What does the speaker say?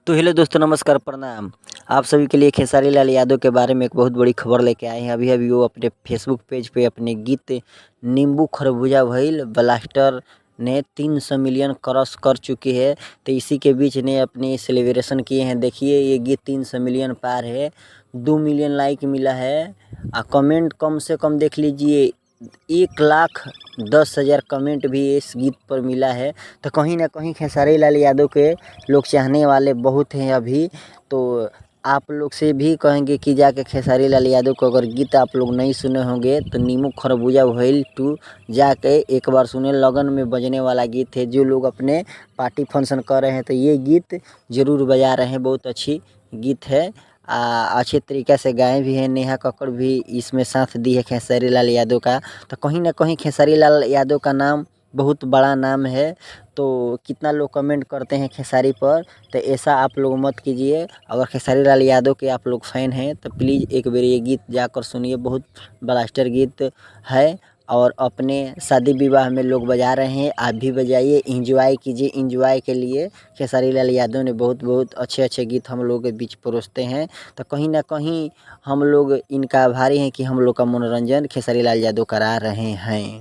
तो हेलो दोस्तों, नमस्कार, प्रणाम। आप सभी के लिए खेसारी लाल यादव के बारे में एक बहुत बड़ी खबर लेके आए हैं। अभी वो अपने फेसबुक पेज पे अपने गीत नींबू खरबूजा भइल ब्लास्टर ने 300 मिलियन क्रॉस कर चुकी है। तो इसी के बीच ने अपने सेलिब्रेशन किए हैं। देखिए, ये गीत 300 मिलियन पार है, 2 मिलियन लाइक मिला है। कमेंट कम से कम देख लीजिए, 1,10,000 कमेंट भी इस गीत पर मिला है। तो कहीं ना कहीं खेसारी लाल यादव के लोग चाहने वाले बहुत हैं अभी। तो आप लोग से भी कहेंगे कि जाके खेसारी लाल यादव को अगर गीत आप लोग नहीं सुने होंगे तो नींबू खरबूजा भइल 2 जाके एक बार सुने। लगन में बजने वाला गीत है। जो लोग अपने पार्टी फंक्शन कर रहे हैं तो ये गीत ज़रूर बजा रहे हैं। बहुत अच्छी गीत है। अच्छे तरीक़े से गाए भी हैं। नेहा कक्कड़ भी इसमें साथ दी है खेसारी लाल यादव का। तो कहीं ना कहीं खेसारी लाल यादव का नाम बहुत बड़ा नाम है। तो कितना लोग कमेंट करते हैं खेसारी पर, तो ऐसा आप लोग मत कीजिए। अगर खेसारी लाल यादव के आप लोग फ़ैन हैं तो प्लीज़ एक बार ये गीत जाकर सुनिए। बहुत ब्लास्टर गीत है और अपने शादी विवाह में लोग बजा रहे हैं। आप भी बजाइए, इंजॉय कीजिए। इंजॉय के लिए खेसारी लाल यादव ने बहुत अच्छे गीत हम लोग के बीच परोसते हैं। तो कहीं ना कहीं हम लोग इनका आभारी हैं कि हम लोग का मनोरंजन खेसारी लाल यादव करा रहे हैं।